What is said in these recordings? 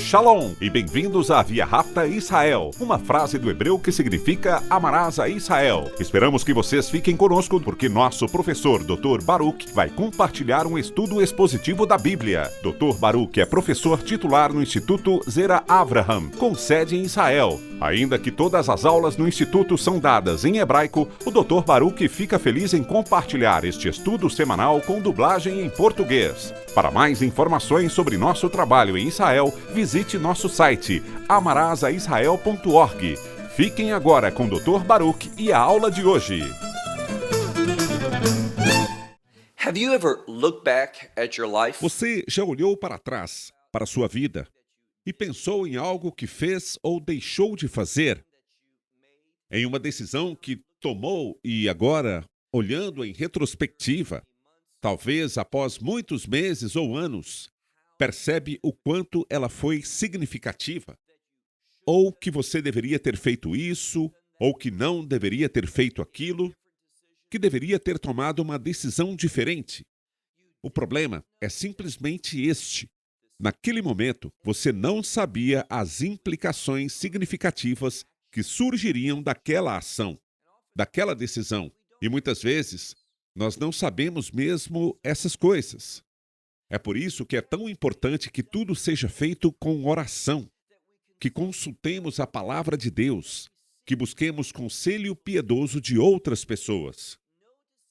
Shalom e bem-vindos à Via Rápida Israel, uma frase do hebreu que significa amarás a Israel. Esperamos que vocês fiquem conosco porque nosso professor Dr. Baruch vai compartilhar um estudo expositivo da Bíblia. Dr. Baruch é professor titular no Instituto Zera Avraham, com sede em Israel. Ainda que todas as aulas no Instituto são dadas em hebraico, o Dr. Baruch fica feliz em compartilhar este estudo semanal com dublagem em português. Para mais informações sobre nosso trabalho em Israel, visite nosso site amarasaisrael.org. Fiquem agora com o Dr. Baruch e a aula de hoje. Have you ever looked back at your life Você já olhou para trás, para a sua vida, e pensou em algo que fez ou deixou de fazer? Em uma decisão que tomou e agora, olhando em retrospectiva, talvez após muitos meses ou anos, percebe o quanto ela foi significativa? Ou que você deveria ter feito isso, ou que não deveria ter feito aquilo, que deveria ter tomado uma decisão diferente? O problema é simplesmente este. Naquele momento, você não sabia as implicações significativas que surgiriam daquela ação, daquela decisão. E muitas vezes, nós não sabemos mesmo essas coisas. É por isso que é tão importante que tudo seja feito com oração, que consultemos a palavra de Deus, que busquemos conselho piedoso de outras pessoas.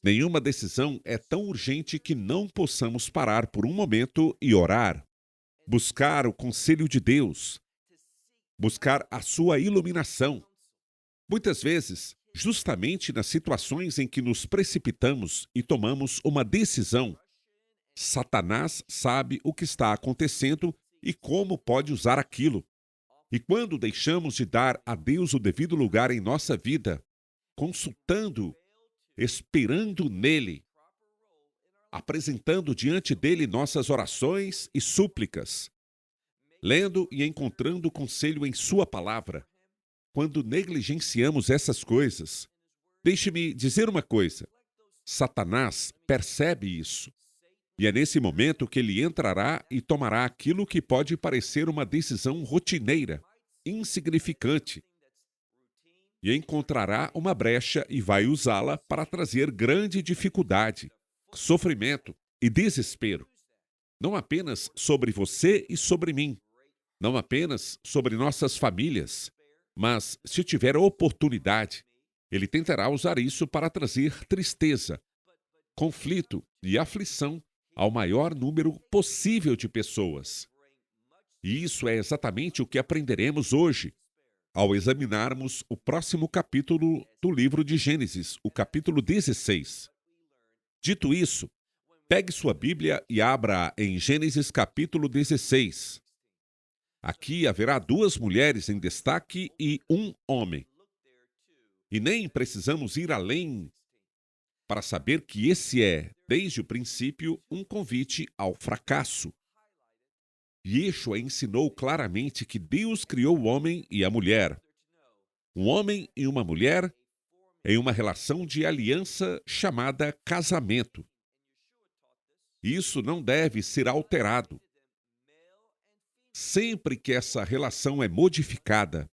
Nenhuma decisão é tão urgente que não possamos parar por um momento e orar. Buscar o conselho de Deus, buscar a sua iluminação. Muitas vezes, justamente nas situações em que nos precipitamos e tomamos uma decisão, Satanás sabe o que está acontecendo e como pode usar aquilo. E quando deixamos de dar a Deus o devido lugar em nossa vida, consultando, esperando nele, apresentando diante dele nossas orações e súplicas, lendo e encontrando conselho em sua palavra. Quando negligenciamos essas coisas, deixe-me dizer uma coisa: Satanás percebe isso. E é nesse momento que ele entrará e tomará aquilo que pode parecer uma decisão rotineira, insignificante, e encontrará uma brecha e vai usá-la para trazer grande dificuldade, sofrimento e desespero. Não apenas sobre você e sobre mim, não apenas sobre nossas famílias, mas, se tiver oportunidade, ele tentará usar isso para trazer tristeza, conflito e aflição ao maior número possível de pessoas. E isso é exatamente o que aprenderemos hoje, ao examinarmos o próximo capítulo do livro de Gênesis, o capítulo 16. Dito isso, pegue sua Bíblia e abra em Gênesis capítulo 16. Aqui haverá duas mulheres em destaque e um homem. E nem precisamos ir além para saber que esse é, desde o princípio, um convite ao fracasso. Yeshua ensinou claramente que Deus criou o homem e a mulher. Um homem e uma mulher em uma relação de aliança chamada casamento. Isso não deve ser alterado. Sempre que essa relação é modificada,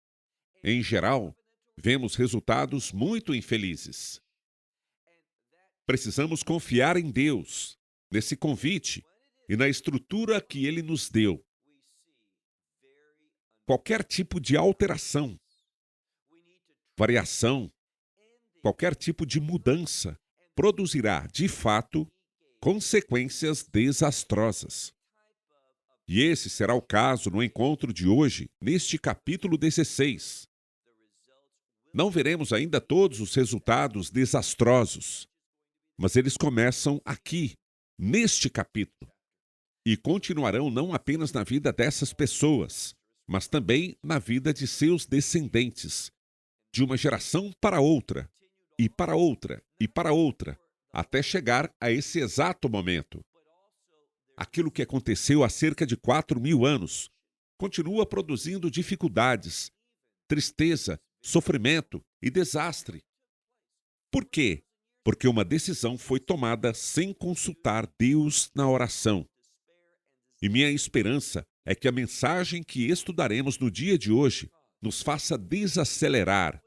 em geral, vemos resultados muito infelizes. Precisamos confiar em Deus, nesse convite e na estrutura que Ele nos deu. Qualquer tipo de alteração, variação, qualquer tipo de mudança produzirá, de fato, consequências desastrosas. E esse será o caso no encontro de hoje, neste capítulo 16. Não veremos ainda todos os resultados desastrosos, mas eles começam aqui, neste capítulo, e continuarão não apenas na vida dessas pessoas, mas também na vida de seus descendentes, de uma geração para outra, e para outra, e para outra, até chegar a esse exato momento. Aquilo que aconteceu há cerca de 4.000 anos continua produzindo dificuldades, tristeza, sofrimento e desastre. Por quê? Porque uma decisão foi tomada sem consultar Deus na oração. E minha esperança é que a mensagem que estudaremos no dia de hoje nos faça desacelerar,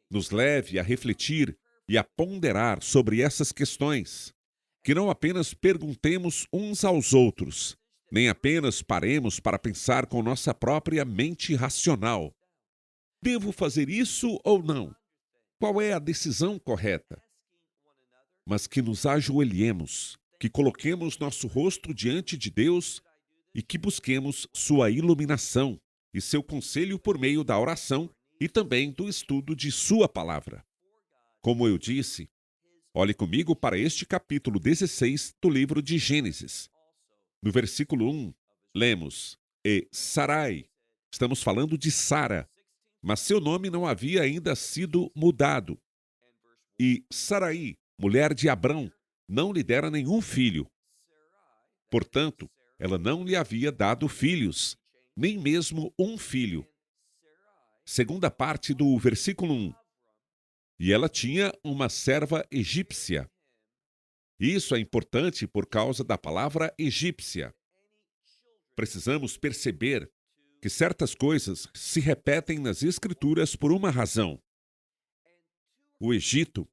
nos leve a refletir e a ponderar sobre essas questões. Que não apenas perguntemos uns aos outros, nem apenas paremos para pensar com nossa própria mente racional. Devo fazer isso ou não? Qual é a decisão correta? Mas que nos ajoelhemos, que coloquemos nosso rosto diante de Deus e que busquemos sua iluminação e seu conselho por meio da oração e também do estudo de sua palavra. Como eu disse, olhe comigo para este capítulo 16 do livro de Gênesis. No versículo 1, lemos, e Sarai. Estamos falando de Sara, mas seu nome não havia ainda sido mudado. E Sarai, mulher de Abrão, não lhe dera nenhum filho. Portanto, ela não lhe havia dado filhos, nem mesmo um filho. Segunda parte do versículo 1. E ela tinha uma serva egípcia. Isso é importante por causa da palavra egípcia. Precisamos perceber que certas coisas se repetem nas Escrituras por uma razão. O Egito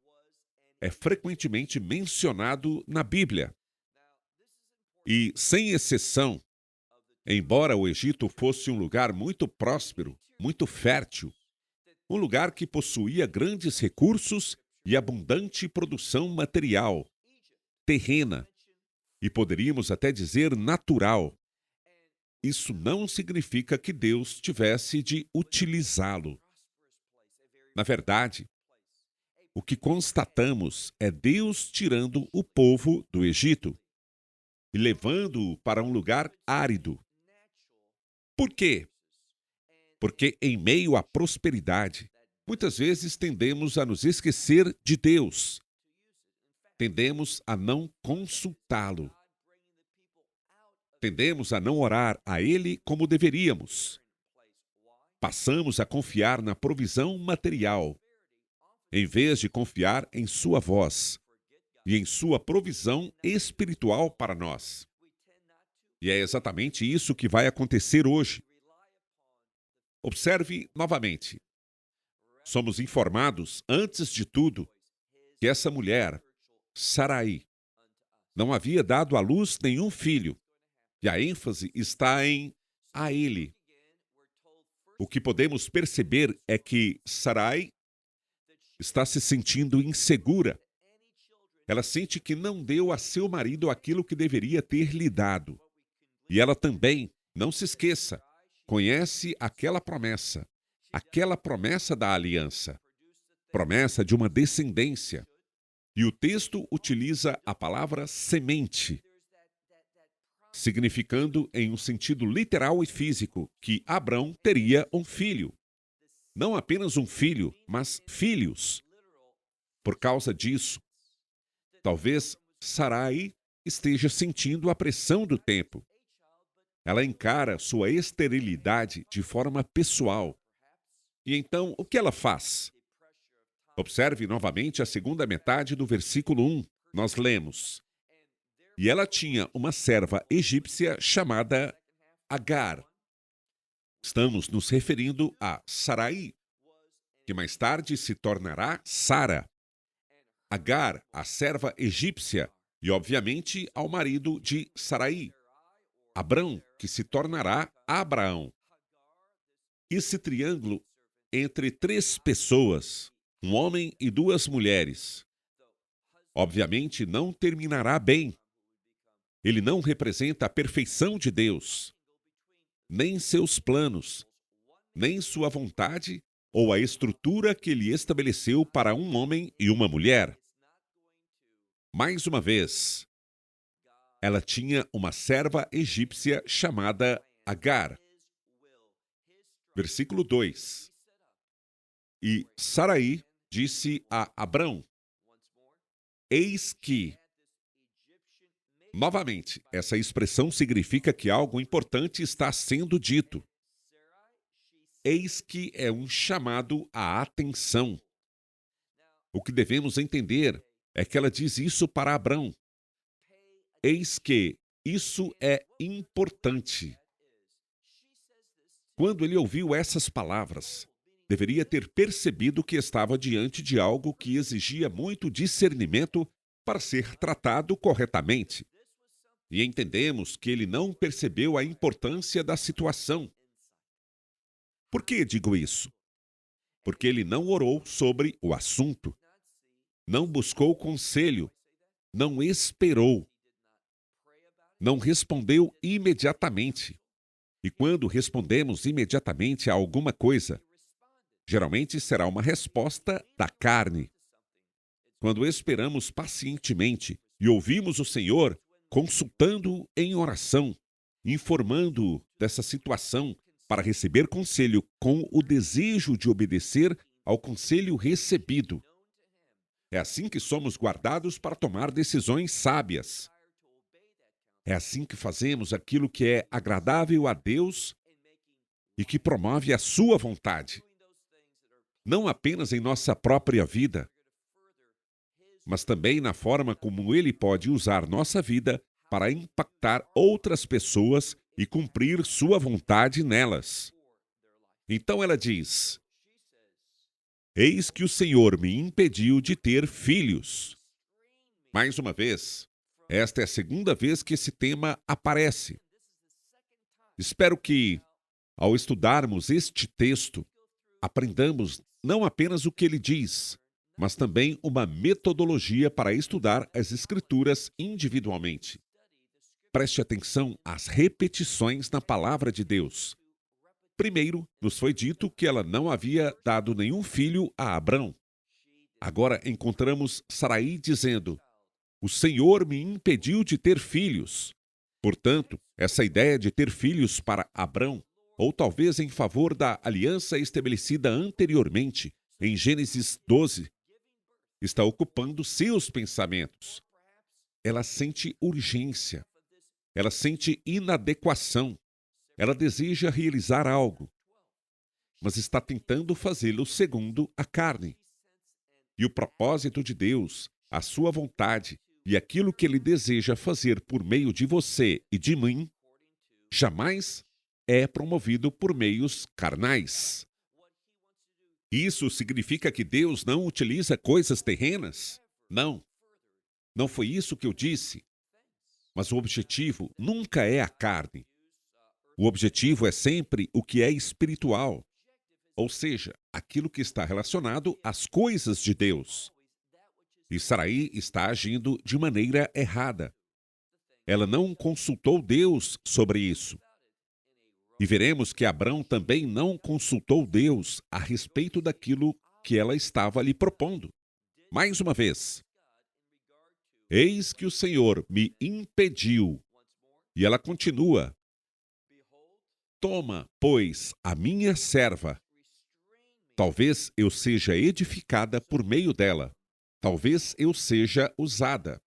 é frequentemente mencionado na Bíblia. E, sem exceção, embora o Egito fosse um lugar muito próspero, muito fértil, um lugar que possuía grandes recursos e abundante produção material, terrena, e poderíamos até dizer natural, isso não significa que Deus tivesse de utilizá-lo. Na verdade, o que constatamos é Deus tirando o povo do Egito e levando-o para um lugar árido. Por quê? Porque em meio à prosperidade, muitas vezes tendemos a nos esquecer de Deus. Tendemos a não consultá-lo. Tendemos a não orar a Ele como deveríamos. Passamos a confiar na provisão material, em vez de confiar em sua voz e em sua provisão espiritual para nós. E é exatamente isso que vai acontecer hoje. Observe novamente. Somos informados, antes de tudo, que essa mulher, Sarai, não havia dado à luz nenhum filho. E a ênfase está em a ele. O que podemos perceber é que Sarai está se sentindo insegura. Ela sente que não deu a seu marido aquilo que deveria ter lhe dado. E ela também, não se esqueça, conhece aquela promessa da aliança, promessa de uma descendência. E o texto utiliza a palavra semente, significando em um sentido literal e físico que Abrão teria um filho. Não apenas um filho, mas filhos. Por causa disso, talvez Sarai esteja sentindo a pressão do tempo. Ela encara sua esterilidade de forma pessoal. E então, o que ela faz? Observe novamente a segunda metade do versículo 1. Nós lemos: e ela tinha uma serva egípcia chamada Agar. Estamos nos referindo a Sarai, que mais tarde se tornará Sara. Agar, a serva egípcia, e obviamente ao marido de Sarai, Abrão, que se tornará Abraão. Esse triângulo entre três pessoas, um homem e duas mulheres, obviamente não terminará bem. Ele não representa a perfeição de Deus, nem seus planos, nem sua vontade ou a estrutura que ele estabeleceu para um homem e uma mulher. Mais uma vez, ela tinha uma serva egípcia chamada Agar. Versículo 2. E Sarai disse a Abrão: eis que... Novamente, essa expressão significa que algo importante está sendo dito. Eis que é um chamado à atenção. O que devemos entender é que ela diz isso para Abrão. Eis que isso é importante. Quando ele ouviu essas palavras, deveria ter percebido que estava diante de algo que exigia muito discernimento para ser tratado corretamente. E entendemos que ele não percebeu a importância da situação. Por que digo isso? Porque ele não orou sobre o assunto, não buscou conselho, não esperou, não respondeu imediatamente. E quando respondemos imediatamente a alguma coisa, geralmente será uma resposta da carne. Quando esperamos pacientemente e ouvimos o Senhor, consultando-o em oração, informando-o dessa situação para receber conselho com o desejo de obedecer ao conselho recebido. É assim que somos guardados para tomar decisões sábias. É assim que fazemos aquilo que é agradável a Deus e que promove a sua vontade. Não apenas em nossa própria vida, mas também na forma como Ele pode usar nossa vida para impactar outras pessoas e cumprir sua vontade nelas. Então ela diz: Eis que o Senhor me impediu de ter filhos. Mais uma vez, esta é a segunda vez que esse tema aparece. Espero que, ao estudarmos este texto, aprendamos não apenas o que ele diz, mas também uma metodologia para estudar as Escrituras individualmente. Preste atenção às repetições na palavra de Deus. Primeiro, nos foi dito que ela não havia dado nenhum filho a Abrão. Agora encontramos Sarai dizendo: O Senhor me impediu de ter filhos. Portanto, essa ideia de ter filhos para Abrão, ou talvez em favor da aliança estabelecida anteriormente, em Gênesis 12, está ocupando seus pensamentos. Ela sente urgência. Ela sente inadequação. Ela deseja realizar algo, mas está tentando fazê-lo segundo a carne. E o propósito de Deus, a sua vontade e aquilo que Ele deseja fazer por meio de você e de mim, jamais é promovido por meios carnais. Isso significa que Deus não utiliza coisas terrenas? Não. Não foi isso que eu disse. Mas o objetivo nunca é a carne. O objetivo é sempre o que é espiritual, ou seja, aquilo que está relacionado às coisas de Deus. E Sarai está agindo de maneira errada. Ela não consultou Deus sobre isso. E veremos que Abrão também não consultou Deus a respeito daquilo que ela estava lhe propondo. Mais uma vez, eis que o Senhor me impediu. E ela continua: Toma, pois, a minha serva. Talvez eu seja edificada por meio dela. Talvez eu seja usada.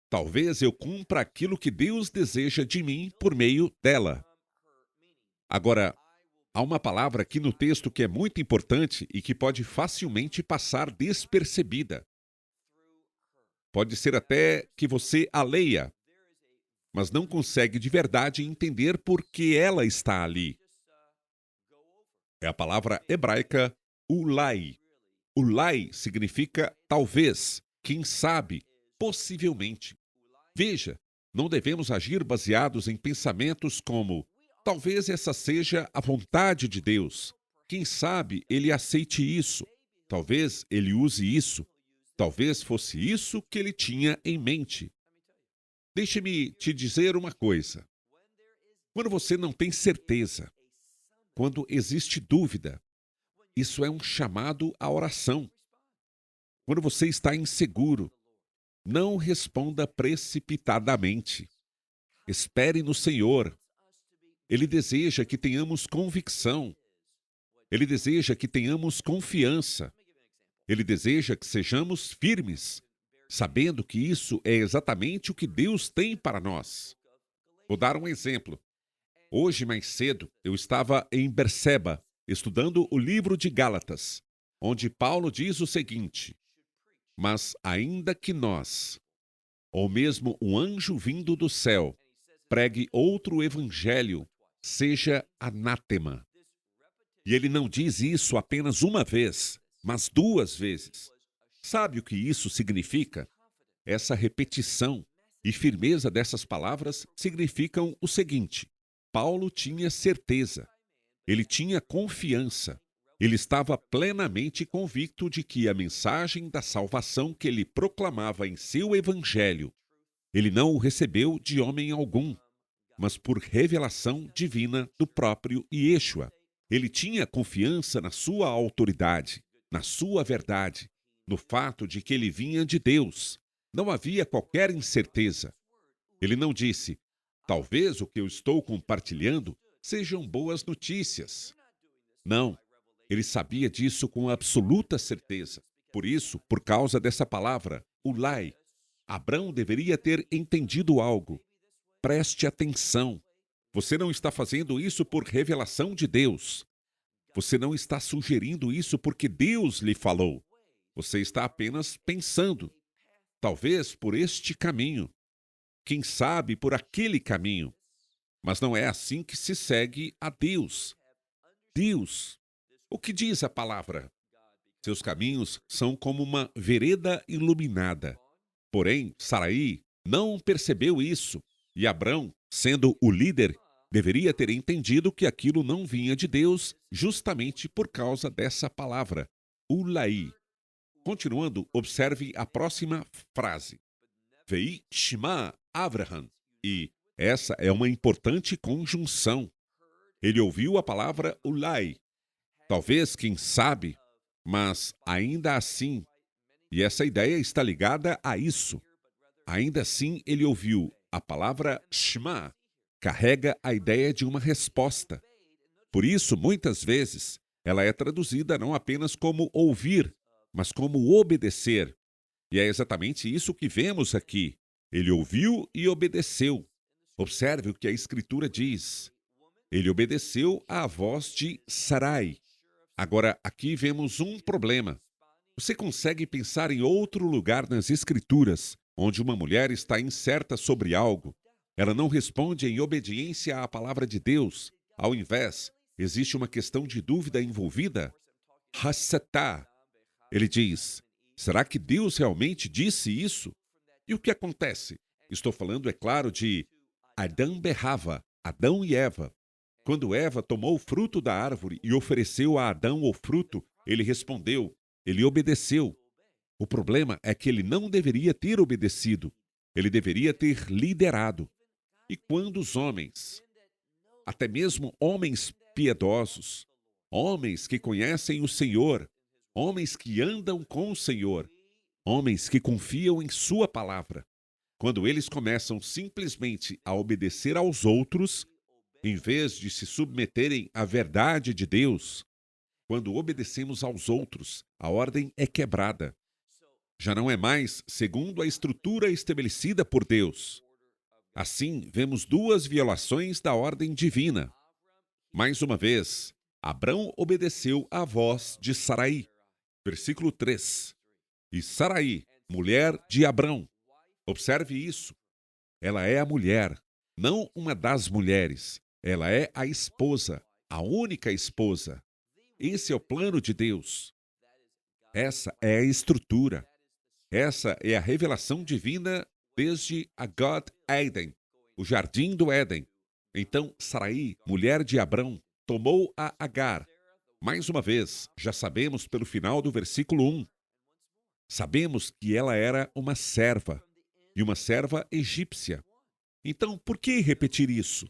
Talvez eu cumpra aquilo que Deus deseja de mim por meio dela. Agora, há uma palavra aqui no texto que é muito importante e que pode facilmente passar despercebida. Pode ser até que você a leia, mas não consegue de verdade entender por que ela está ali. É a palavra hebraica ulai. Ulai significa talvez, quem sabe, possivelmente. Veja, não devemos agir baseados em pensamentos como: talvez essa seja a vontade de Deus. Quem sabe ele aceite isso. Talvez ele use isso. Talvez fosse isso que ele tinha em mente. Deixe-me te dizer uma coisa. Quando você não tem certeza, quando existe dúvida, isso é um chamado à oração. Quando você está inseguro, não responda precipitadamente. Espere no Senhor. Ele deseja que tenhamos convicção. Ele deseja que tenhamos confiança. Ele deseja que sejamos firmes, sabendo que isso é exatamente o que Deus tem para nós. Vou dar um exemplo. Hoje, mais cedo, eu estava em Berseba, estudando o livro de Gálatas, onde Paulo diz o seguinte: Mas ainda que nós, ou mesmo um anjo vindo do céu, pregue outro evangelho, seja anátema. E ele não diz isso apenas uma vez, mas 2 vezes. Sabe o que isso significa? Essa repetição e firmeza dessas palavras significam o seguinte: Paulo tinha certeza, ele tinha confiança, ele estava plenamente convicto de que a mensagem da salvação que ele proclamava em seu evangelho, ele não o recebeu de homem algum, mas por revelação divina do próprio Yeshua. Ele tinha confiança na sua autoridade, na sua verdade, no fato de que ele vinha de Deus. Não havia qualquer incerteza. Ele não disse, talvez o que eu estou compartilhando sejam boas notícias. Não, ele sabia disso com absoluta certeza. Por isso, por causa dessa palavra, ulai, Abrão deveria ter entendido algo. Preste atenção. Você não está fazendo isso por revelação de Deus. Você não está sugerindo isso porque Deus lhe falou. Você está apenas pensando. Talvez por este caminho. Quem sabe por aquele caminho. Mas não é assim que se segue a Deus. Deus. O que diz a palavra? Seus caminhos são como uma vereda iluminada. Porém, Sarai não percebeu isso. E Abrão, sendo o líder, deveria ter entendido que aquilo não vinha de Deus justamente por causa dessa palavra, ulai. Continuando, observe a próxima frase. Vei shema Avraham. E essa é uma importante conjunção. Ele ouviu a palavra ulai. Talvez, quem sabe, mas ainda assim, e essa ideia está ligada a isso. Ainda assim, ele ouviu a palavra shema, carrega a ideia de uma resposta. Por isso, muitas vezes, ela é traduzida não apenas como ouvir, mas como obedecer. E é exatamente isso que vemos aqui. Ele ouviu e obedeceu. Observe o que a Escritura diz. Ele obedeceu à voz de Sarai. Agora, aqui vemos um problema. Você consegue pensar em outro lugar nas Escrituras, onde uma mulher está incerta sobre algo? Ela não responde em obediência à palavra de Deus. Ao invés, existe uma questão de dúvida envolvida? Hassatá. Ele diz, será que Deus realmente disse isso? E o que acontece? Estou falando, é claro, de Adão berrava, Adão e Eva. Quando Eva tomou o fruto da árvore e ofereceu a Adão o fruto, ele respondeu, ele obedeceu. O problema é que ele não deveria ter obedecido. Ele deveria ter liderado. E quando os homens, até mesmo homens piedosos, homens que conhecem o Senhor, homens que andam com o Senhor, homens que confiam em sua palavra, quando eles começam simplesmente a obedecer aos outros, em vez de se submeterem à verdade de Deus, quando obedecemos aos outros, a ordem é quebrada. Já não é mais segundo a estrutura estabelecida por Deus. Assim, vemos 2 violações da ordem divina. Mais uma vez, Abrão obedeceu à voz de Sarai. Versículo 3. E Sarai, mulher de Abrão. Observe isso. Ela é a mulher, não uma das mulheres. Ela é a esposa, a única esposa. Esse é o plano de Deus. Essa é a estrutura. Essa é a revelação divina desde a God Eden, o jardim do Éden. Então, Sarai, mulher de Abrão, tomou a Agar. Mais uma vez, já sabemos pelo final do versículo 1. Sabemos que ela era uma serva, e uma serva egípcia. Então, por que repetir isso?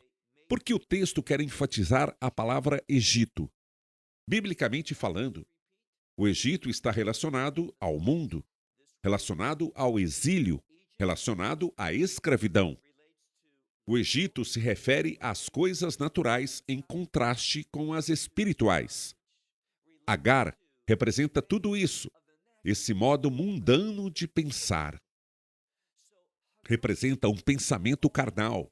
Porque o texto quer enfatizar a palavra Egito. Biblicamente falando, o Egito está relacionado ao mundo, relacionado ao exílio, relacionado à escravidão. O Egito se refere às coisas naturais em contraste com as espirituais. Agar representa tudo isso, esse modo mundano de pensar. Representa um pensamento carnal.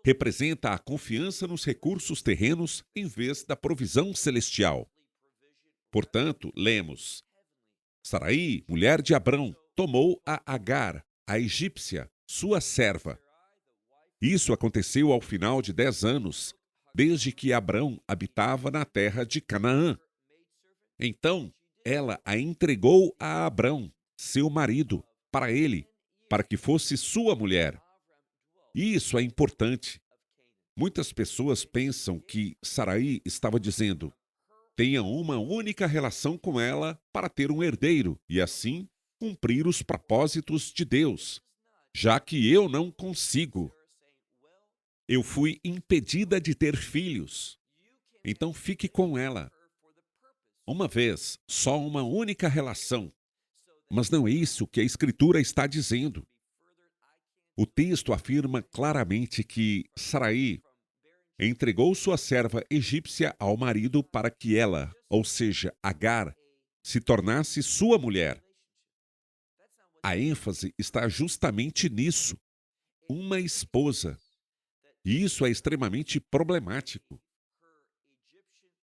Representa a confiança nos recursos terrenos em vez da provisão celestial. Portanto, lemos: Sarai, mulher de Abrão, tomou a Agar, a egípcia, sua serva. Isso aconteceu ao final de 10 anos, desde que Abrão habitava na terra de Canaã. Então, ela a entregou a Abrão, seu marido, para ele, para que fosse sua mulher. E isso é importante. Muitas pessoas pensam que Sarai estava dizendo: tenha uma única relação com ela para ter um herdeiro e assim cumprir os propósitos de Deus, já que eu não consigo. Eu fui impedida de ter filhos. Então fique com ela. Uma vez, só uma única relação. Mas não é isso que a Escritura está dizendo. O texto afirma claramente que Sarai entregou sua serva egípcia ao marido para que ela, ou seja, Agar, se tornasse sua mulher. A ênfase está justamente nisso. Uma esposa. E isso é extremamente problemático.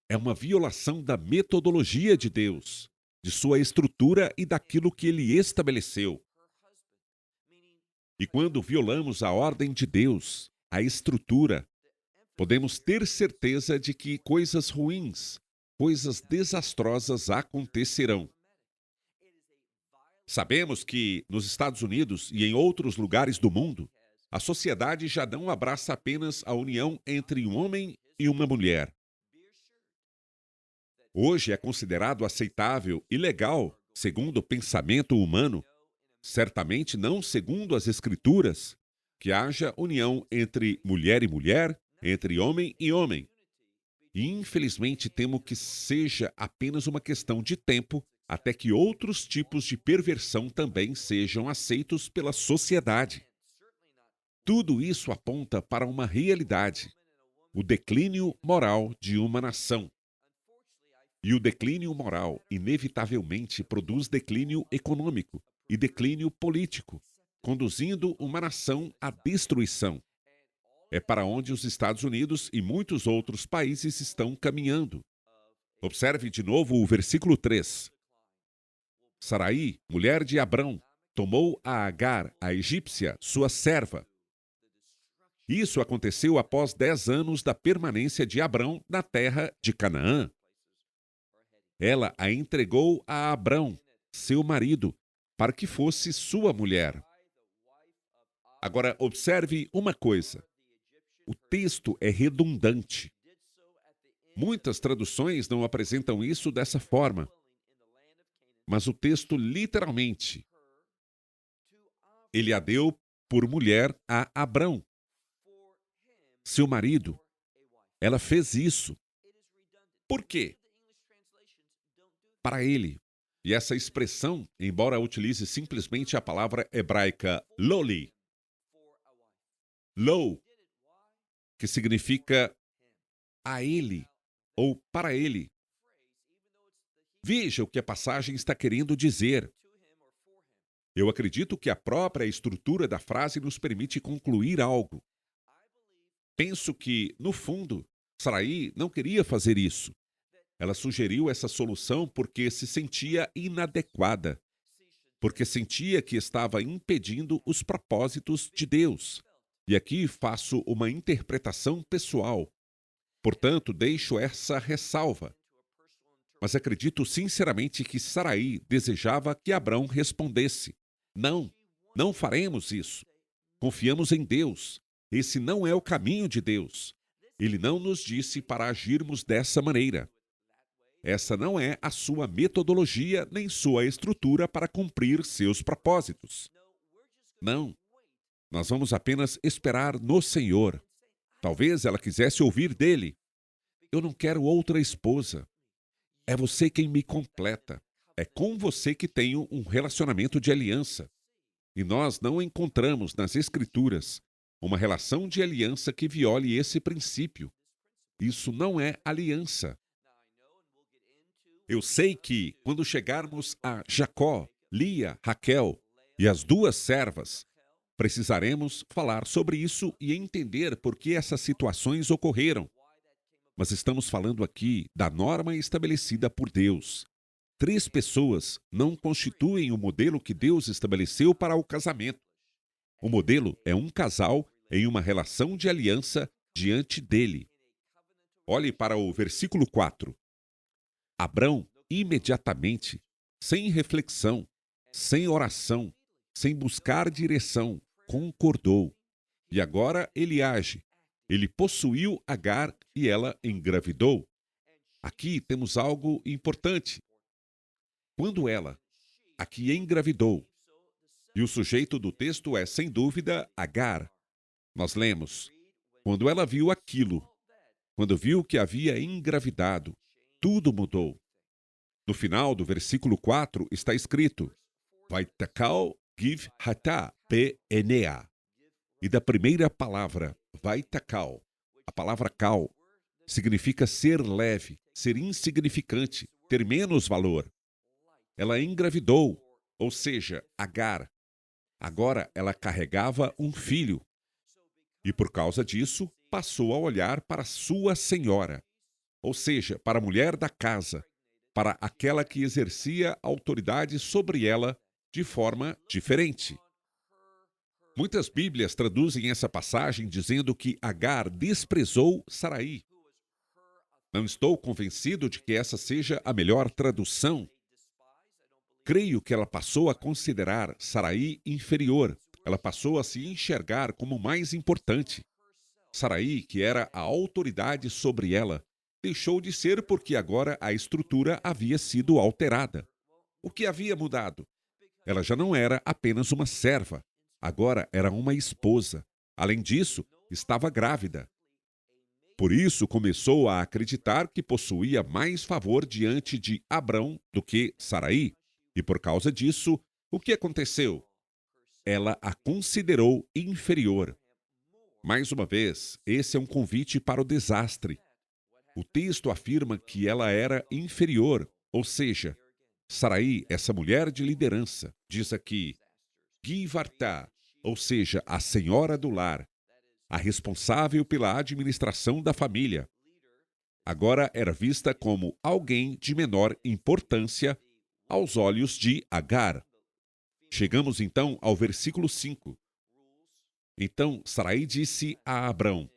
É uma violação da metodologia de Deus, de sua estrutura e daquilo que Ele estabeleceu. E quando violamos a ordem de Deus, a estrutura, podemos ter certeza de que coisas ruins, coisas desastrosas acontecerão. Sabemos que nos Estados Unidos e em outros lugares do mundo, a sociedade já não abraça apenas a união entre um homem e uma mulher. Hoje é considerado aceitável e legal, segundo o pensamento humano, certamente não segundo as Escrituras, que haja união entre mulher e mulher, entre homem e homem. E infelizmente temo que seja apenas uma questão de tempo até que outros tipos de perversão também sejam aceitos pela sociedade. Tudo isso aponta para uma realidade: o declínio moral de uma nação. E o declínio moral, inevitavelmente, produz declínio econômico e declínio político, conduzindo uma nação à destruição. É para onde os Estados Unidos e muitos outros países estão caminhando. Observe de novo o versículo 3. Sarai, mulher de Abrão, tomou a Agar, a egípcia, sua serva. Isso aconteceu após 10 anos da permanência de Abrão na terra de Canaã. Ela a entregou a Abrão, seu marido, para que fosse sua mulher. Agora, observe uma coisa. O texto é redundante. Muitas traduções não apresentam isso dessa forma. Mas o texto, literalmente, ele a deu por mulher a Abrão, seu marido. Ela fez isso. Por quê? Para ele. E essa expressão, embora utilize simplesmente a palavra hebraica loli, lo, que significa a ele ou para ele. Veja o que a passagem está querendo dizer. Eu acredito que a própria estrutura da frase nos permite concluir algo. Penso que, no fundo, Sarai não queria fazer isso. Ela sugeriu essa solução porque se sentia inadequada, porque sentia que estava impedindo os propósitos de Deus. E aqui faço uma interpretação pessoal. Portanto, deixo essa ressalva. Mas acredito sinceramente que Sarai desejava que Abrão respondesse: não, não faremos isso. Confiamos em Deus. Esse não é o caminho de Deus. Ele não nos disse para agirmos dessa maneira. Essa não é a sua metodologia nem sua estrutura para cumprir seus propósitos. Não. Nós vamos apenas esperar no Senhor. Talvez ela quisesse ouvir dele: eu não quero outra esposa. É você quem me completa. É com você que tenho um relacionamento de aliança. E nós não encontramos nas Escrituras uma relação de aliança que viole esse princípio. Isso não é aliança. Eu sei que, quando chegarmos a Jacó, Lia, Raquel e as 2 servas, precisaremos falar sobre isso e entender por que essas situações ocorreram. Mas estamos falando aqui da norma estabelecida por Deus. 3 pessoas não constituem o modelo que Deus estabeleceu para o casamento. O modelo é um casal em uma relação de aliança diante dele. Olhe para o versículo 4. Abrão, imediatamente, sem reflexão, sem oração, sem buscar direção, concordou. E agora ele age. Ele possuiu Agar e ela engravidou. Aqui temos algo importante. Quando ela, aqui engravidou, e o sujeito do texto é, sem dúvida, Agar. Nós lemos, quando ela viu aquilo, quando viu que havia engravidado, tudo mudou. No final do versículo 4 está escrito, Vaitakal giv hatá pe enea. E da primeira palavra, Vaitakal, a palavra kal, significa ser leve, ser insignificante, ter menos valor. Ela engravidou, ou seja, Agar. Agora ela carregava um filho. E por causa disso, passou a olhar para sua senhora, ou seja, para a mulher da casa, para aquela que exercia autoridade sobre ela de forma diferente. Muitas Bíblias traduzem essa passagem dizendo que Agar desprezou Saraí. Não estou convencido de que essa seja a melhor tradução. Creio que ela passou a considerar Saraí inferior. Ela passou a se enxergar como mais importante. Saraí, que era a autoridade sobre ela, deixou de ser porque agora a estrutura havia sido alterada. O que havia mudado? Ela já não era apenas uma serva. Agora era uma esposa. Além disso, estava grávida. Por isso, começou a acreditar que possuía mais favor diante de Abrão do que Saraí. E por causa disso, o que aconteceu? Ela a considerou inferior. Mais uma vez, esse é um convite para o desastre. O texto afirma que ela era inferior, ou seja, Saraí, essa mulher de liderança, diz aqui, Givartá, ou seja, a senhora do lar, a responsável pela administração da família. Agora era vista como alguém de menor importância aos olhos de Agar. Chegamos então ao versículo 5. Então Saraí disse a Abrão.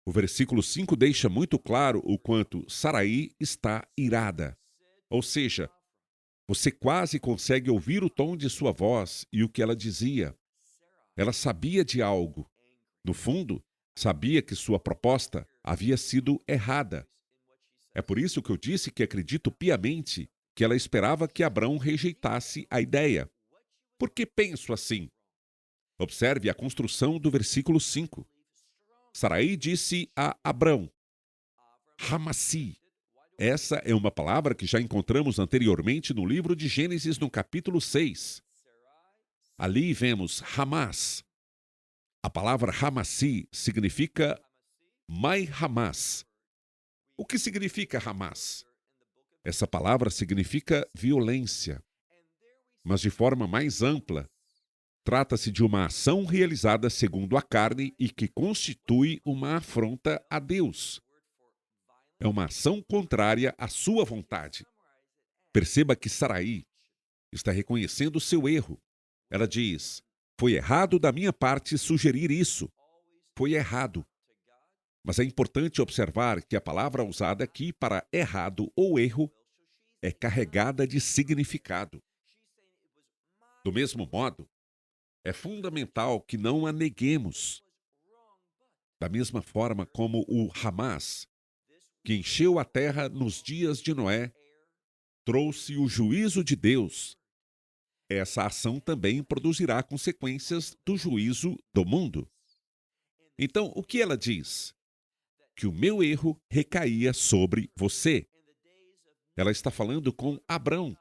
O versículo 5 deixa muito claro o quanto Saraí está irada. Ou seja, você quase consegue ouvir o tom de sua voz e o que ela dizia. Ela sabia de algo. No fundo, sabia que sua proposta havia sido errada. É por isso que eu disse que acredito piamente que ela esperava que Abrão rejeitasse a ideia. Por que penso assim? Observe a construção do versículo 5. Saraí disse a Abrão, Hamassi. Essa é uma palavra que já encontramos anteriormente no livro de Gênesis, no capítulo 6. Ali vemos Hamas. A palavra Hamassi significa Mai Hamas. O que significa Hamas? Essa palavra significa violência. Mas de forma mais ampla, trata-se de uma ação realizada segundo a carne e que constitui uma afronta a Deus. É uma ação contrária à sua vontade. Perceba que Saraí está reconhecendo seu erro. Ela diz, foi errado da minha parte sugerir isso. Foi errado. Mas é importante observar que a palavra usada aqui para errado ou erro é carregada de significado. Do mesmo modo, é fundamental que não a neguemos. Da mesma forma como o Hamas, que encheu a terra nos dias de Noé, trouxe o juízo de Deus. Essa ação também produzirá consequências do juízo do mundo. Então, o que ela diz? Que o meu erro recaía sobre você. Ela está falando com Abrão.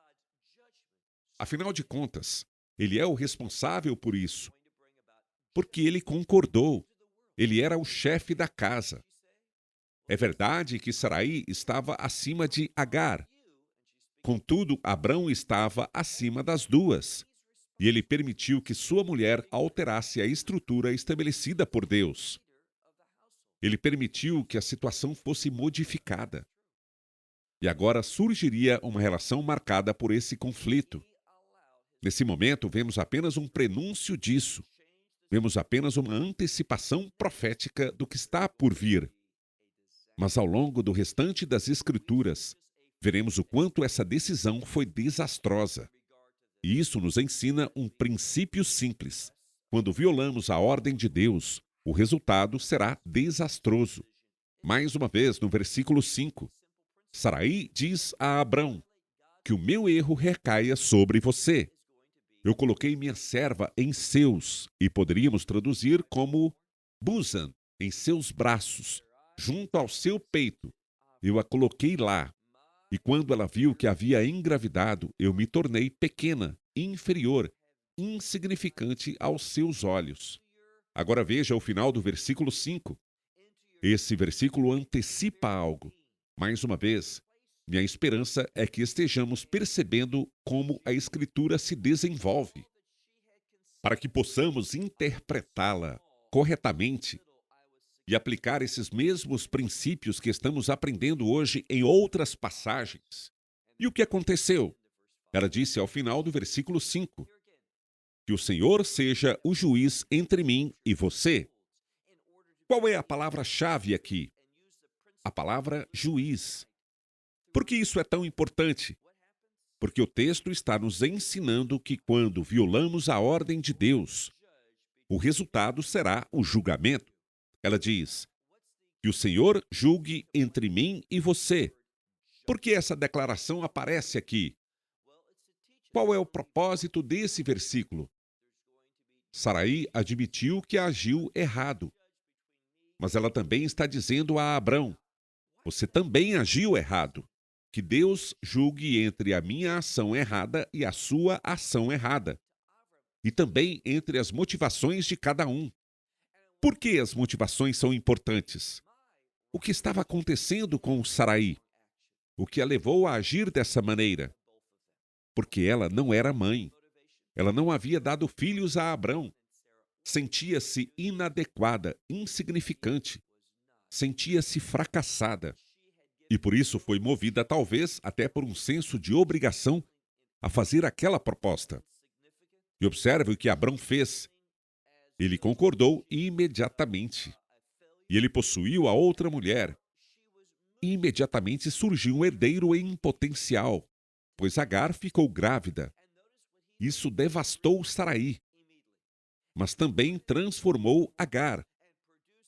Afinal de contas, ele é o responsável por isso. Porque ele concordou. Ele era o chefe da casa. É verdade que Saraí estava acima de Agar. Contudo, Abrão estava acima das duas. E ele permitiu que sua mulher alterasse a estrutura estabelecida por Deus. Ele permitiu que a situação fosse modificada. E agora surgiria uma relação marcada por esse conflito. Nesse momento, vemos apenas um prenúncio disso. Vemos apenas uma antecipação profética do que está por vir. Mas ao longo do restante das Escrituras, veremos o quanto essa decisão foi desastrosa. E isso nos ensina um princípio simples. Quando violamos a ordem de Deus, o resultado será desastroso. Mais uma vez, no versículo 5, Sarai diz a Abrão que o meu erro recaia sobre você. Eu coloquei minha serva em seus, e poderíamos traduzir como Busan, em seus braços, junto ao seu peito. Eu a coloquei lá. E quando ela viu que havia engravidado, eu me tornei pequena, inferior, insignificante aos seus olhos. Agora veja o final do versículo 5. Esse versículo antecipa algo. Mais uma vez, minha esperança é que estejamos percebendo como a Escritura se desenvolve, para que possamos interpretá-la corretamente e aplicar esses mesmos princípios que estamos aprendendo hoje em outras passagens. E o que aconteceu? Ela disse ao final do versículo 5, que o Senhor seja o juiz entre mim e você. Qual é a palavra-chave aqui? A palavra juiz. Por que isso é tão importante? Porque o texto está nos ensinando que quando violamos a ordem de Deus, o resultado será o julgamento. Ela diz que o Senhor julgue entre mim e você. Por que essa declaração aparece aqui? Qual é o propósito desse versículo? Sarai admitiu que agiu errado. Mas ela também está dizendo a Abrão, você também agiu errado. Que Deus julgue entre a minha ação errada e a sua ação errada. E também entre as motivações de cada um. Por que as motivações são importantes? O que estava acontecendo com Sarai? O que a levou a agir dessa maneira? Porque ela não era mãe. Ela não havia dado filhos a Abrão. Sentia-se inadequada, insignificante. Sentia-se fracassada. E por isso foi movida, talvez, até por um senso de obrigação, a fazer aquela proposta. E observe o que Abrão fez. Ele concordou imediatamente. E ele possuiu a outra mulher. E imediatamente surgiu um herdeiro em potencial, pois Agar ficou grávida. Isso devastou Sarai. Mas também transformou Agar.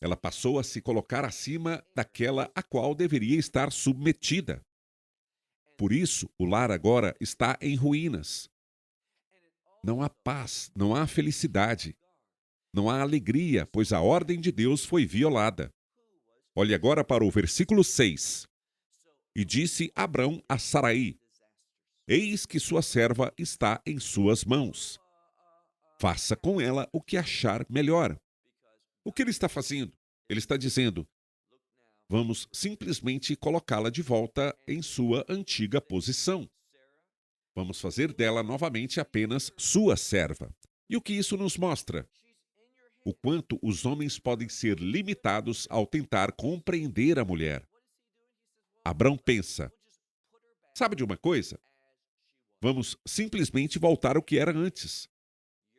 Ela passou a se colocar acima daquela a qual deveria estar submetida. Por isso, o lar agora está em ruínas. Não há paz, não há felicidade. Não há alegria, pois a ordem de Deus foi violada. Olhe agora para o versículo 6. E disse Abrão a Sarai, eis que sua serva está em suas mãos. Faça com ela o que achar melhor. O que ele está fazendo? Ele está dizendo, vamos simplesmente colocá-la de volta em sua antiga posição. Vamos fazer dela novamente apenas sua serva. E o que isso nos mostra? O quanto os homens podem ser limitados ao tentar compreender a mulher. Abrão pensa, sabe de uma coisa? Vamos simplesmente voltar ao que era antes.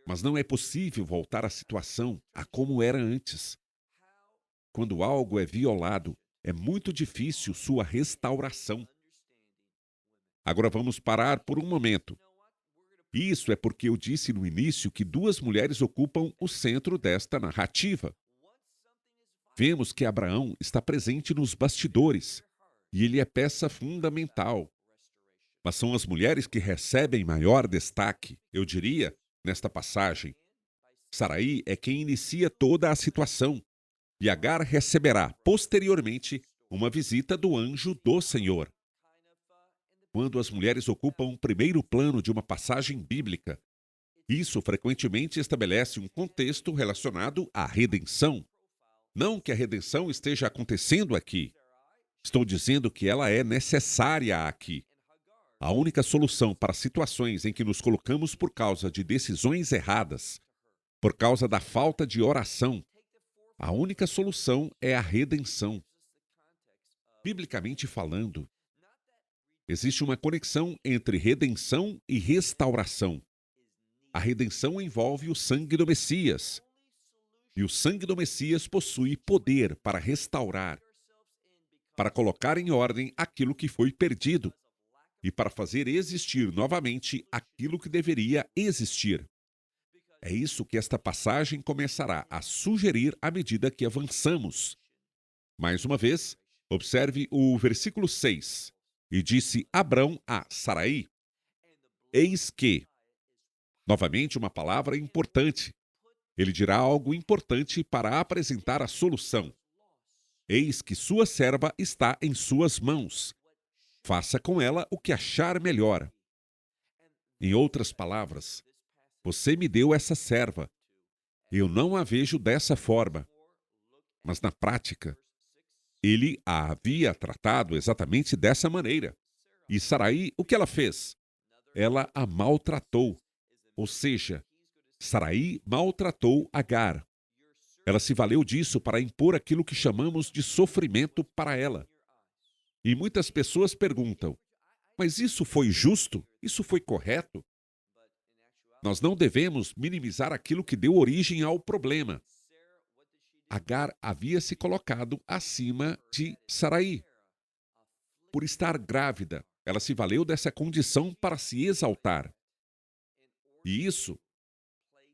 Mas não é possível voltar à situação a como era antes. Quando algo é violado, é muito difícil sua restauração. Agora vamos parar por um momento. Isso é porque eu disse no início que duas mulheres ocupam o centro desta narrativa. Vemos que Abraão está presente nos bastidores, e ele é peça fundamental. Mas são as mulheres que recebem maior destaque, eu diria, nesta passagem. Sarai é quem inicia toda a situação, e Agar receberá, posteriormente, uma visita do anjo do Senhor. Quando as mulheres ocupam um primeiro plano de uma passagem bíblica, isso frequentemente estabelece um contexto relacionado à redenção. Não que a redenção esteja acontecendo aqui. Estou dizendo que ela é necessária aqui. A única solução para situações em que nos colocamos por causa de decisões erradas, por causa da falta de oração, a única solução é a redenção. Biblicamente falando, existe uma conexão entre redenção e restauração. A redenção envolve o sangue do Messias. E o sangue do Messias possui poder para restaurar. para colocar em ordem aquilo que foi perdido e para fazer existir novamente aquilo que deveria existir. É isso que esta passagem começará a sugerir à medida que avançamos. Mais uma vez, observe o versículo 6. E disse Abrão a Saraí: eis que... Novamente, uma palavra importante. Ele dirá algo importante para apresentar a solução. Eis que sua serva está em suas mãos. Faça com ela o que achar melhor. Em outras palavras, você me deu essa serva. Eu não a vejo dessa forma. Mas na prática, ele a havia tratado exatamente dessa maneira. E Saraí, o que ela fez? Ela a maltratou. Ou seja, Saraí maltratou Agar. Ela se valeu disso para impor aquilo que chamamos de sofrimento para ela. E muitas pessoas perguntam, mas isso foi justo? Isso foi correto? Nós não devemos minimizar aquilo que deu origem ao problema. Agar havia se colocado acima de Saraí. Por estar grávida, ela se valeu dessa condição para se exaltar. E isso,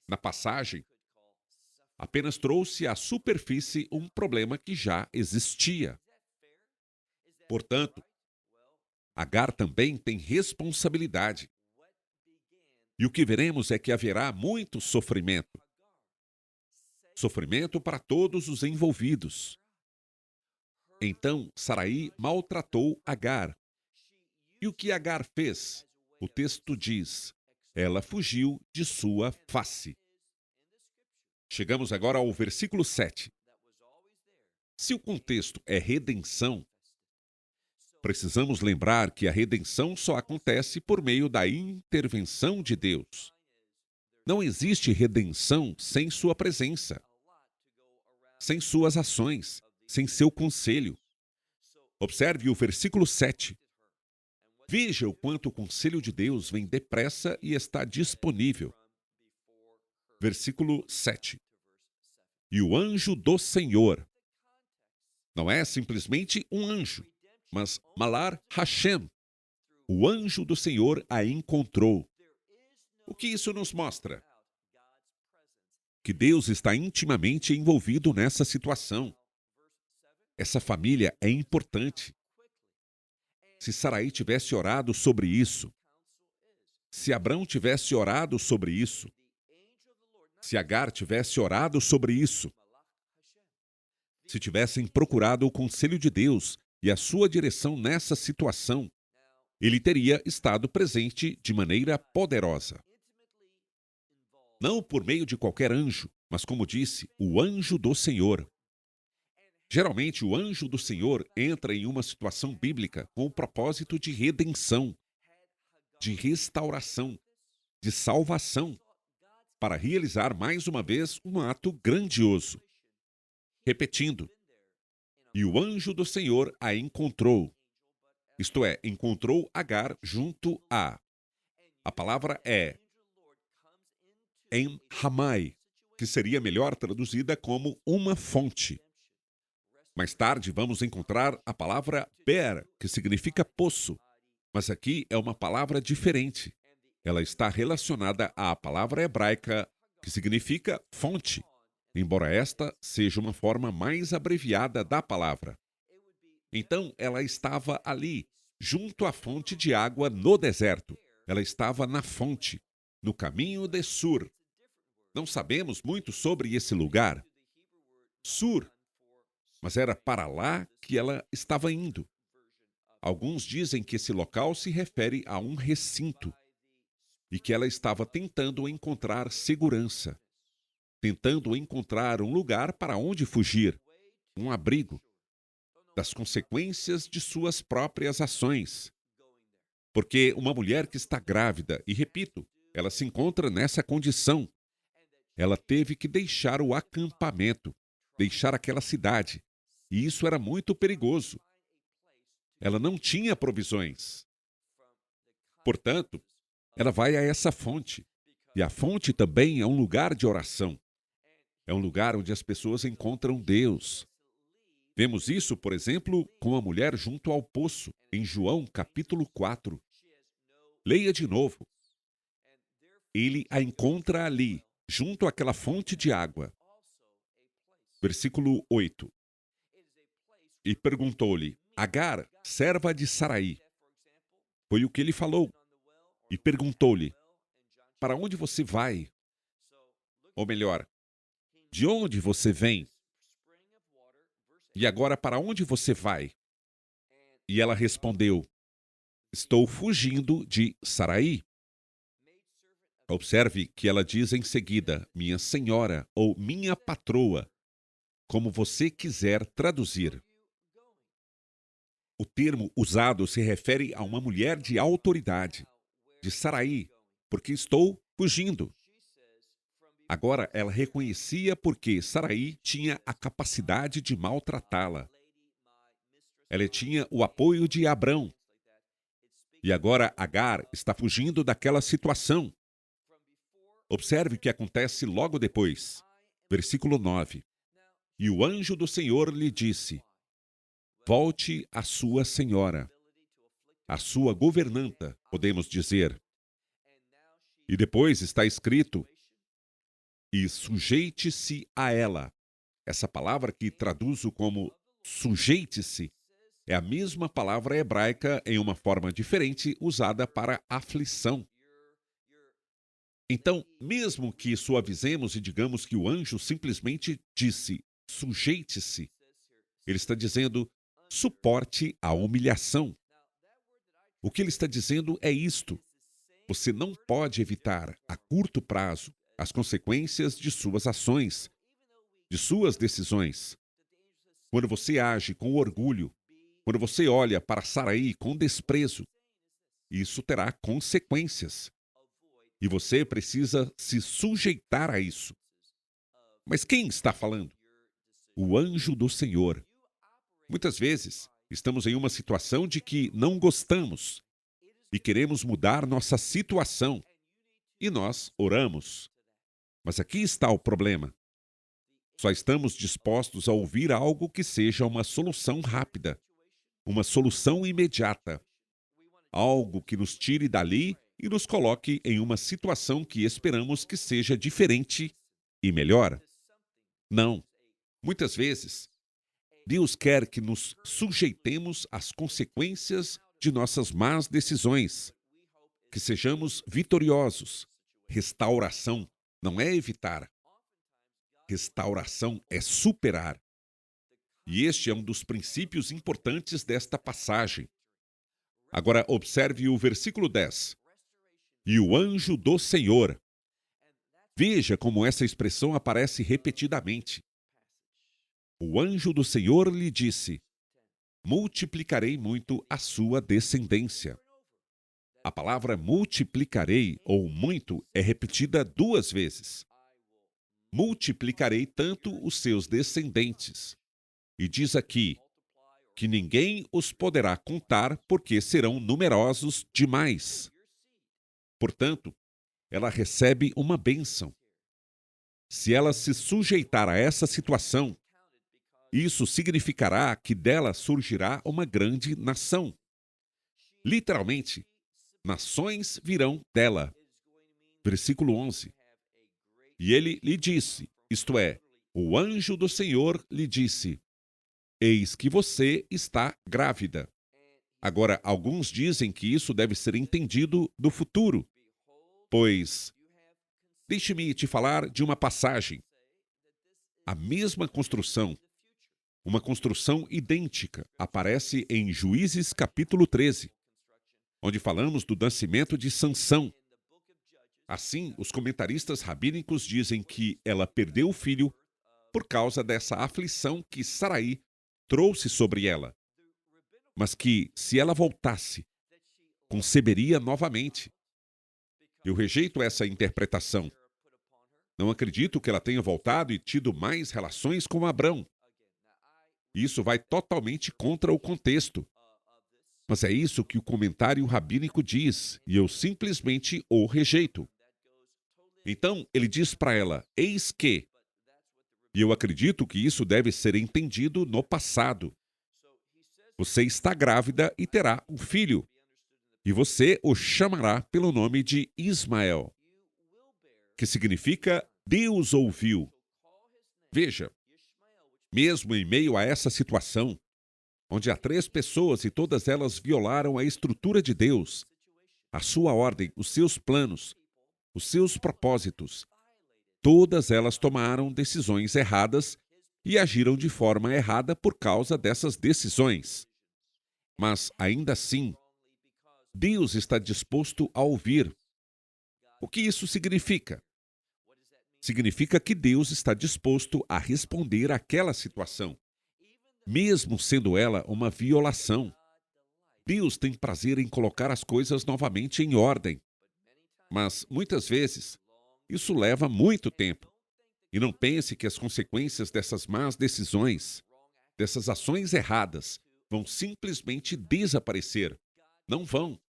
na passagem, apenas trouxe à superfície um problema que já existia. Portanto, Agar também tem responsabilidade. E o que veremos é que haverá muito sofrimento. Sofrimento para todos os envolvidos. Então, Saraí maltratou Agar. E o que Agar fez? O texto diz: ela fugiu de sua face. Chegamos agora ao versículo 7. Se o contexto é redenção, precisamos lembrar que a redenção só acontece por meio da intervenção de Deus. Não existe redenção sem sua presença, sem suas ações, sem seu conselho. Observe o versículo 7. Veja o quanto o conselho de Deus vem depressa e está disponível. Versículo 7. E o anjo do Senhor. Não é simplesmente um anjo, mas Malar Hashem. O anjo do Senhor a encontrou. O que isso nos mostra? Que Deus está intimamente envolvido nessa situação. Essa família é importante. Se Saraí tivesse orado sobre isso, se Abrão tivesse orado sobre isso, se Agar tivesse orado sobre isso, se tivessem procurado o conselho de Deus e a sua direção nessa situação, ele teria estado presente de maneira poderosa. Não por meio de qualquer anjo, mas, como disse, o anjo do Senhor. Geralmente, o anjo do Senhor entra em uma situação bíblica com o propósito de redenção, de restauração, de salvação, para realizar mais uma vez um ato grandioso. Repetindo, e o anjo do Senhor a encontrou. Isto é, encontrou Agar junto a. A palavra é Em-Hamai, que seria melhor traduzida como uma fonte. Mais tarde vamos encontrar a palavra Ber, que significa poço, mas aqui é uma palavra diferente. Ela está relacionada à palavra hebraica, que significa fonte, embora esta seja uma forma mais abreviada da palavra. Então, ela estava ali, junto à fonte de água no deserto. Ela estava na fonte, no caminho de Sur. Não sabemos muito sobre esse lugar. Sur. Mas era para lá que ela estava indo. Alguns dizem que esse local se refere a um recinto e que ela estava tentando encontrar segurança, tentando encontrar um lugar para onde fugir, um abrigo das consequências de suas próprias ações. Porque uma mulher que está grávida, e repito, ela se encontra nessa condição, ela teve que deixar o acampamento, deixar aquela cidade. E isso era muito perigoso. Ela não tinha provisões. Portanto, ela vai a essa fonte. E a fonte também é um lugar de oração. É um lugar onde as pessoas encontram Deus. Vemos isso, por exemplo, com a mulher junto ao poço, em João capítulo 4. Leia de novo. Ele a encontra ali, junto àquela fonte de água. Versículo 8. E perguntou-lhe, Agar, serva de Saraí. Foi o que ele falou. E perguntou-lhe, para onde você vai? Ou melhor, de onde você vem? E agora para onde você vai? E ela respondeu, estou fugindo de Saraí. Observe que ela diz em seguida, minha senhora ou minha patroa, como você quiser traduzir. O termo usado se refere a uma mulher de autoridade, de Saraí, porque estou fugindo. Agora ela reconhecia porque Saraí tinha a capacidade de maltratá-la. Ela tinha o apoio de Abrão. E agora Agar está fugindo daquela situação. Observe o que acontece logo depois. Versículo 9. E o anjo do Senhor lhe disse, volte à sua senhora, à sua governanta, podemos dizer. E depois está escrito, e sujeite-se a ela. Essa palavra que traduzo como sujeite-se é a mesma palavra hebraica em uma forma diferente usada para aflição. Então, mesmo que suavizemos e digamos que o anjo simplesmente disse, sujeite-se, ele está dizendo, suporte a humilhação. O que ele está dizendo é isto. Você não pode evitar, a curto prazo, as consequências de suas ações, de suas decisões. Quando você age com orgulho, quando você olha para Saraí com desprezo, isso terá consequências. E você precisa se sujeitar a isso. Mas quem está falando? O anjo do Senhor. Muitas vezes, estamos em uma situação de que não gostamos e queremos mudar nossa situação. E nós oramos. Mas aqui está o problema. Só estamos dispostos a ouvir algo que seja uma solução rápida, uma solução imediata. Algo que nos tire dali e nos coloque em uma situação que esperamos que seja diferente e melhor. Não. Muitas vezes, Deus quer que nos sujeitemos às consequências de nossas más decisões, que sejamos vitoriosos. Restauração não é evitar. Restauração é superar. E este é um dos princípios importantes desta passagem. Agora, observe o versículo 10. E o anjo do Senhor. Veja como essa expressão aparece repetidamente. O anjo do Senhor lhe disse, multiplicarei muito a sua descendência. A palavra multiplicarei ou muito é repetida 2 vezes. Multiplicarei tanto os seus descendentes. E diz aqui, que ninguém os poderá contar porque serão numerosos demais. Portanto, ela recebe uma bênção. Se ela se sujeitar a essa situação, isso significará que dela surgirá uma grande nação. Literalmente, nações virão dela. Versículo 11. E ele lhe disse, isto é, o anjo do Senhor lhe disse, eis que você está grávida. Agora, alguns dizem que isso deve ser entendido do futuro, pois, deixe-me te falar de uma passagem. A mesma construção, uma construção idêntica, aparece em Juízes capítulo 13, onde falamos do nascimento de Sansão. Assim, os comentaristas rabínicos dizem que ela perdeu o filho por causa dessa aflição que Saraí trouxe sobre ela, mas que, se ela voltasse, conceberia novamente. Eu rejeito essa interpretação. Não acredito que ela tenha voltado e tido mais relações com Abrão. Isso vai totalmente contra o contexto. Mas é isso que o comentário rabínico diz, e eu simplesmente o rejeito. Então, ele diz para ela, eis que. E eu acredito que isso deve ser entendido no passado. Você está grávida e terá um filho, e você o chamará pelo nome de Ismael, que significa Deus ouviu. Veja, mesmo em meio a essa situação, onde há 3 pessoas e todas elas violaram a estrutura de Deus, a sua ordem, os seus planos, os seus propósitos, todas elas tomaram decisões erradas e agiram de forma errada por causa dessas decisões. Mas, ainda assim, Deus está disposto a ouvir. O que isso significa? Significa que Deus está disposto a responder àquela situação, mesmo sendo ela uma violação. Deus tem prazer em colocar as coisas novamente em ordem. Mas, muitas vezes, isso leva muito tempo. E não pense que as consequências dessas más decisões, dessas ações erradas, vão simplesmente desaparecer. Não vão.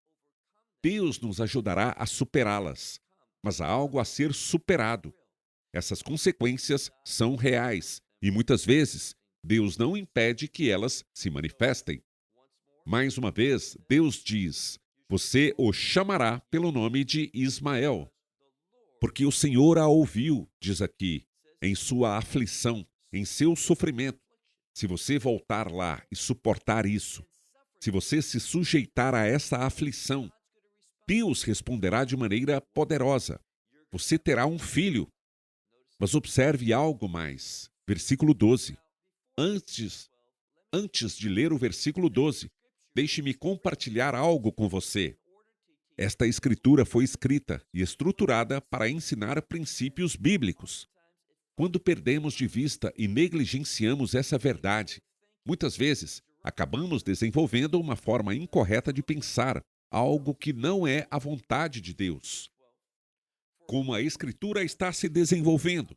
Deus nos ajudará a superá-las. Mas há algo a ser superado. Essas consequências são reais e, muitas vezes, Deus não impede que elas se manifestem. Mais uma vez, Deus diz: você o chamará pelo nome de Ismael, porque o Senhor a ouviu, diz aqui, em sua aflição, em seu sofrimento. Se você voltar lá e suportar isso, se você se sujeitar a essa aflição, Deus responderá de maneira poderosa. Você terá um filho. Mas observe algo mais. Versículo 12. Antes de ler o versículo 12, deixe-me compartilhar algo com você. Esta escritura foi escrita e estruturada para ensinar princípios bíblicos. Quando perdemos de vista e negligenciamos essa verdade, muitas vezes acabamos desenvolvendo uma forma incorreta de pensar, algo que não é a vontade de Deus. Como a escritura está se desenvolvendo.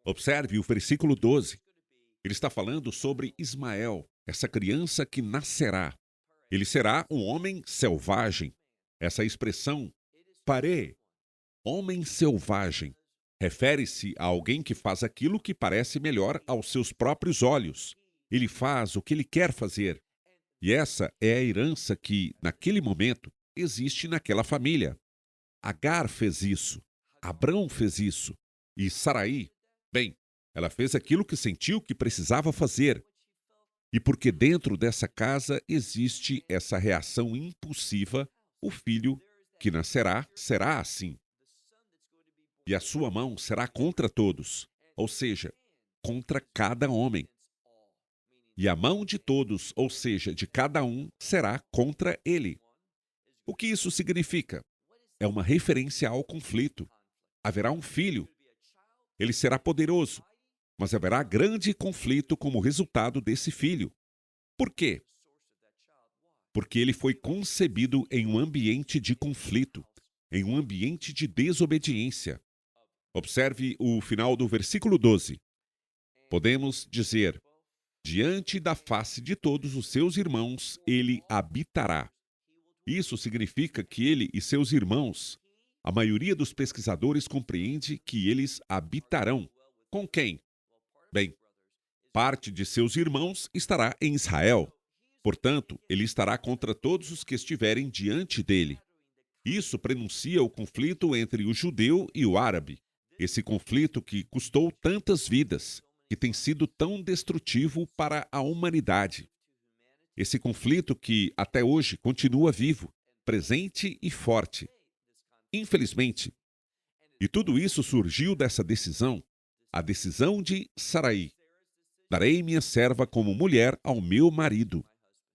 Observe o versículo 12. Ele está falando sobre Ismael, essa criança que nascerá. Ele será um homem selvagem. Essa expressão, parê, homem selvagem, refere-se a alguém que faz aquilo que parece melhor aos seus próprios olhos. Ele faz o que ele quer fazer. E essa é a herança que, naquele momento, existe naquela família. Agar fez isso. Abrão fez isso. E Saraí, bem, ela fez aquilo que sentiu que precisava fazer. E porque dentro dessa casa existe essa reação impulsiva, o filho que nascerá será assim. E a sua mão será contra todos, ou seja, contra cada homem. E a mão de todos, ou seja, de cada um, será contra ele. O que isso significa? É uma referência ao conflito. Haverá um filho. Ele será poderoso, mas haverá grande conflito como resultado desse filho. Por quê? Porque ele foi concebido em um ambiente de conflito, em um ambiente de desobediência. Observe o final do versículo 12. Podemos dizer: diante da face de todos os seus irmãos, ele habitará. Isso significa que ele e seus irmãos, a maioria dos pesquisadores compreende que eles habitarão. Com quem? Bem, parte de seus irmãos estará em Israel. Portanto, ele estará contra todos os que estiverem diante dele. Isso prenuncia o conflito entre o judeu e o árabe. Esse conflito que custou tantas vidas, que tem sido tão destrutivo para a humanidade. Esse conflito que, até hoje, continua vivo, presente e forte. Infelizmente. E tudo isso surgiu dessa decisão, a decisão de Saraí. Darei minha serva como mulher ao meu marido.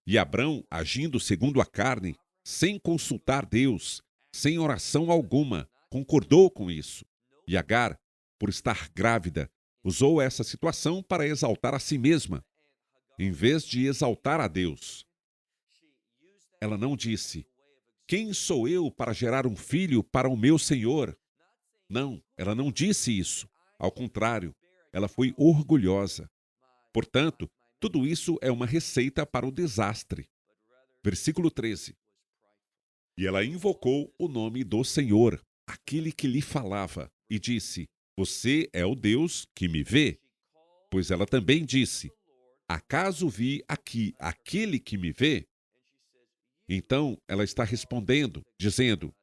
E Abrão, agindo segundo a carne, sem consultar Deus, sem oração alguma, concordou com isso. E Agar, por estar grávida, usou essa situação para exaltar a si mesma, em vez de exaltar a Deus. Ela não disse: quem sou eu para gerar um filho para o meu Senhor? Não, ela não disse isso. Ao contrário, ela foi orgulhosa. Portanto, tudo isso é uma receita para o desastre. Versículo 13. E ela invocou o nome do Senhor, aquele que lhe falava, e disse: você é o Deus que me vê. pois ela também disse: acaso vi aqui aquele que me vê? Então ela está respondendo, dizendo: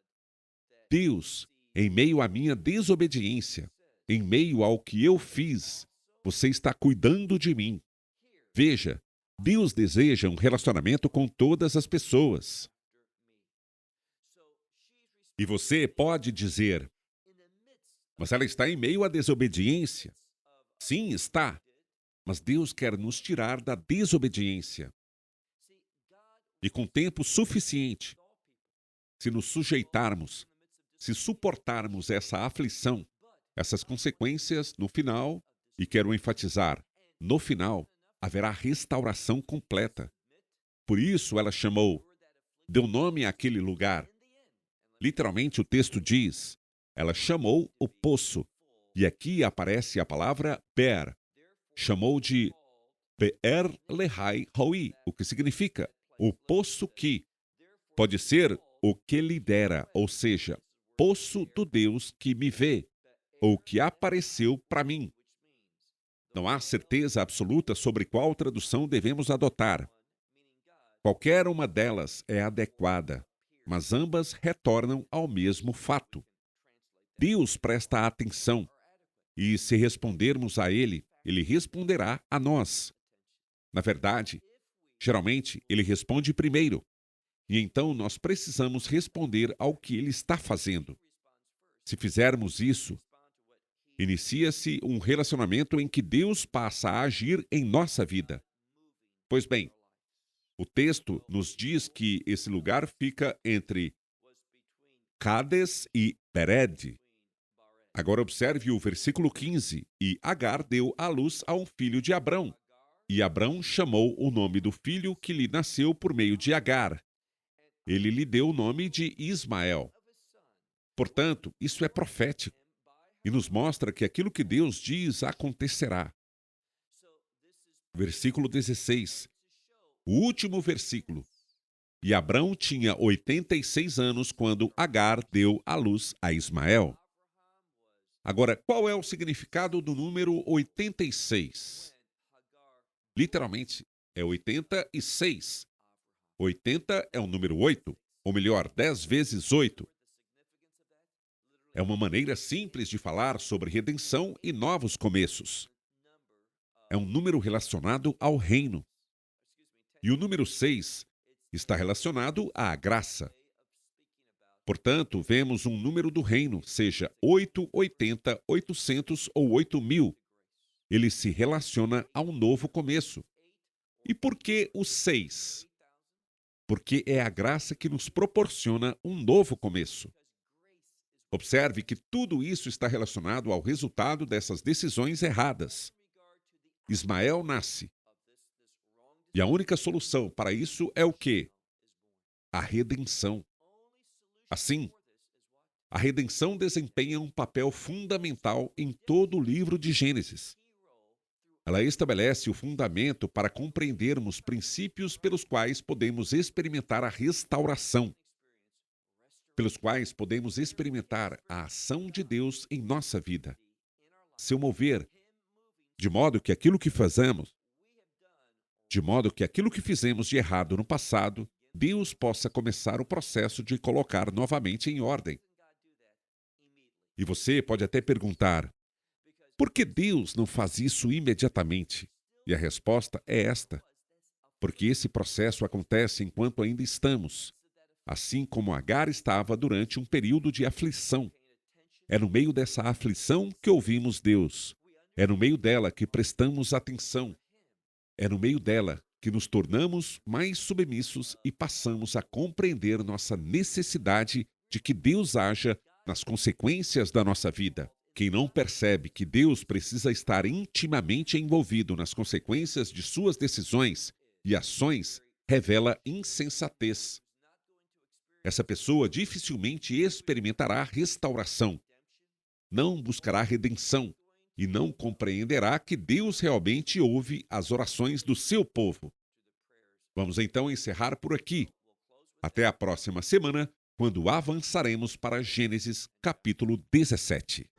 Deus, em meio à minha desobediência, em meio ao que eu fiz, você está cuidando de mim. Veja, Deus deseja um relacionamento com todas as pessoas. E você pode dizer: mas ela está em meio à desobediência. Sim, está. Mas Deus quer nos tirar da desobediência. E com tempo suficiente, se nos sujeitarmos, se suportarmos essa aflição, essas consequências, no final, e quero enfatizar, no final, haverá restauração completa. Por isso ela deu nome àquele lugar. Literalmente o texto diz, ela chamou o poço. E aqui aparece a palavra Ber. Chamou de Be'er Lehai Roi, o que significa o poço que. Pode ser o que lidera, ou seja, poço do Deus que me vê, ou que apareceu para mim. Não há certeza absoluta sobre qual tradução devemos adotar. Qualquer uma delas é adequada, mas ambas retornam ao mesmo fato. Deus presta atenção, e se respondermos a Ele, Ele responderá a nós. Na verdade, geralmente, Ele responde primeiro, e então nós precisamos responder ao que Ele está fazendo. Se fizermos isso, inicia-se um relacionamento em que Deus passa a agir em nossa vida. Pois bem, o texto nos diz que esse lugar fica entre Cades e Bered. Agora observe o versículo 15. E Agar deu à luz a um filho de Abrão. E Abrão chamou o nome do filho que lhe nasceu por meio de Agar. Ele lhe deu o nome de Ismael. Portanto, isso é profético e nos mostra que aquilo que Deus diz acontecerá. Versículo 16. O último versículo. E Abrão tinha 86 anos quando Agar deu à luz a Ismael. Agora, qual é o significado do número 86? Literalmente, é 86. 80 é o número 8, ou melhor, 10 vezes 8. É uma maneira simples de falar sobre redenção e novos começos. É um número relacionado ao reino. E o número 6 está relacionado à graça. Portanto, vemos um número do reino, seja 8, 80, 800 ou 8.000. Ele se relaciona a um novo começo. E por que o 6? Porque é a graça que nos proporciona um novo começo. Observe que tudo isso está relacionado ao resultado dessas decisões erradas. Ismael nasce. E a única solução para isso é o quê? A redenção. Assim, a redenção desempenha um papel fundamental em todo o livro de Gênesis. Ela estabelece o fundamento para compreendermos princípios pelos quais podemos experimentar a restauração, pelos quais podemos experimentar a ação de Deus em nossa vida, seu mover, de modo que aquilo que fizemos de errado no passado, Deus possa começar o processo de colocar novamente em ordem. E você pode até perguntar, por que Deus não faz isso imediatamente? E a resposta é esta: porque esse processo acontece enquanto ainda estamos, assim como Agar estava durante um período de aflição. É no meio dessa aflição que ouvimos Deus. É no meio dela que prestamos atenção. É no meio dela que nos tornamos mais submissos e passamos a compreender nossa necessidade de que Deus haja nas consequências da nossa vida. Quem não percebe que Deus precisa estar intimamente envolvido nas consequências de suas decisões e ações, revela insensatez. Essa pessoa dificilmente experimentará restauração, não buscará redenção e não compreenderá que Deus realmente ouve as orações do seu povo. Vamos então encerrar por aqui. Até a próxima semana, quando avançaremos para Gênesis capítulo 17.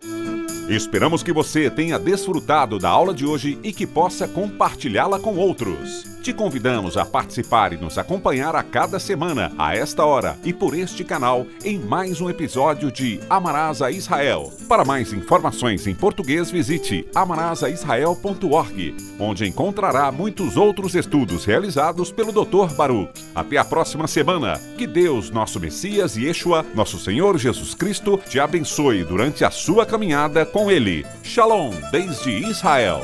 Esperamos que você tenha desfrutado da aula de hoje e que possa compartilhá-la com outros. Te convidamos a participar e nos acompanhar a cada semana, a esta hora e por este canal, em mais um episódio de Amarás a Israel. Para mais informações em português, visite amarasaisrael.org, onde encontrará muitos outros estudos realizados pelo Dr. Baruch. Até a próxima semana. Que Deus, nosso Messias e Yeshua, nosso Senhor Jesus Cristo, te abençoe durante a sua caminhada com Ele. Shalom, desde Israel.